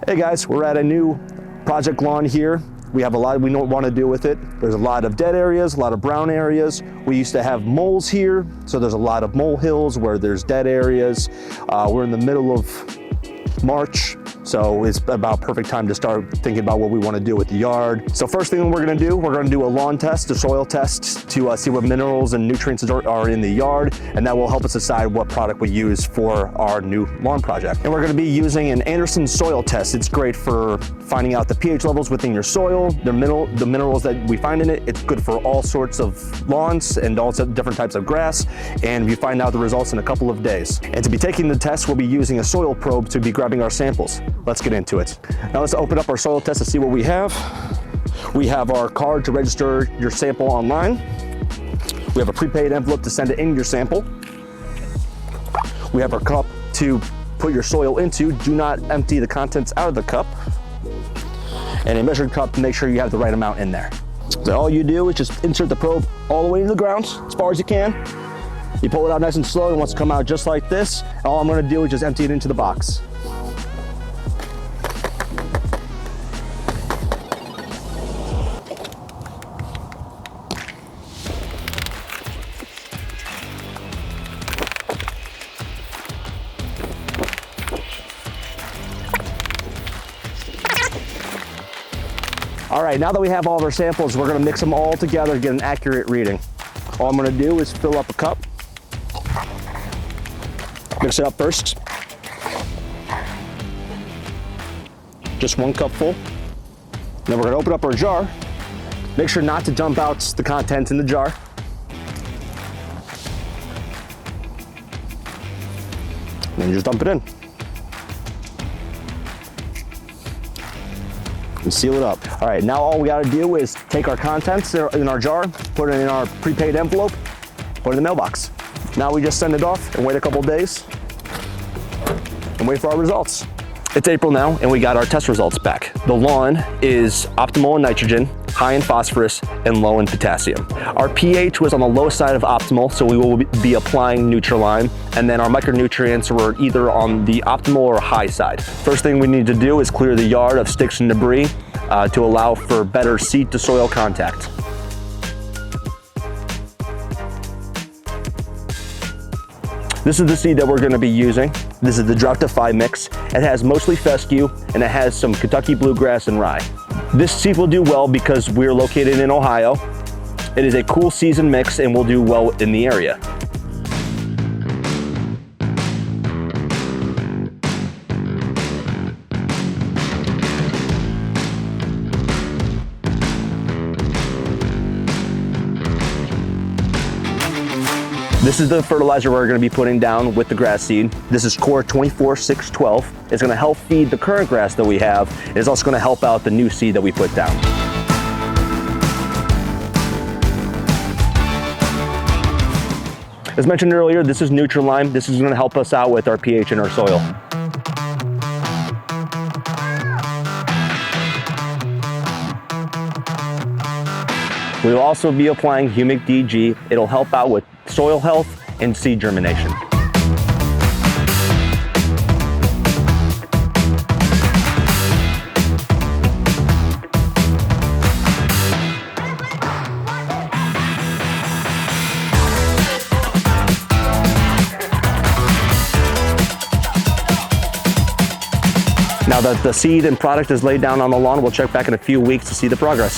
Hey guys, we're at a new project lawn here. We have a lot we don't want to do with it. There's a lot of dead areas, a lot of brown areas. We used to have moles here, so there's a lot of mole hills where there's dead areas. We're in the middle of March, so it's about perfect time to start thinking about what we want to do with the yard. So first thing we're going to do a lawn test, a soil test to see what minerals and nutrients are in the yard, and that will help us decide what product we use for our new lawn project. And we're going to be using an Anderson soil test. It's great for finding out the pH levels within your soil, the minerals that we find in it. It's good for all sorts of lawns and also different types of grass, and we find out the results in a couple of days. And to be taking the test, we'll be using a soil probe to be grabbing our samples. Let's get into it. Now let's open up our soil test to see what we have. We have our card to register your sample online. We have a prepaid envelope to send it in your sample. We have our cup to put your soil into. Do not empty the contents out of the cup. And a measuring cup to make sure you have the right amount in there. So all you do is just insert the probe all the way into the ground as far as you can. You pull it out nice and slow. It wants to come out just like this. All I'm going to do is just empty it into the box. All right, now that we have all of our samples, we're gonna mix them all together to get an accurate reading. All I'm gonna do is fill up a cup, mix it up first. Just 1 cup full. Then we're gonna open up our jar. Make sure not to dump out the contents in the jar. And then just dump it in. And seal it up. All right, now all we gotta do is take our contents in our jar, put it in our prepaid envelope, put it in the mailbox. Now we just send it off and wait a couple of days and wait for our results. It's April now and we got our test results back. The lawn is optimal in nitrogen, high in phosphorus, and low in potassium. Our pH was on the low side of optimal, so we will be applying Nutralime, and then our micronutrients were either on the optimal or high side. First thing we need to do is clear the yard of sticks and debris to allow for better seed to soil contact. This is the seed that we're going to be using. This is the Drought Defy mix. It has mostly fescue and it has some Kentucky bluegrass and rye. This seed will do well because we're located in Ohio. It is a cool season mix and will do well in the area. This is the fertilizer we're going to be putting down with the grass seed. This is Core 24-6-12. It's going to help feed the current grass that we have. It's also going to help out the new seed that we put down. As mentioned earlier, this is Nutralime. This is going to help us out with our pH in our soil. We will also be applying Humic DG. It'll help out with soil health and seed germination. Now that the seed and product is laid down on the lawn, we'll check back in a few weeks to see the progress.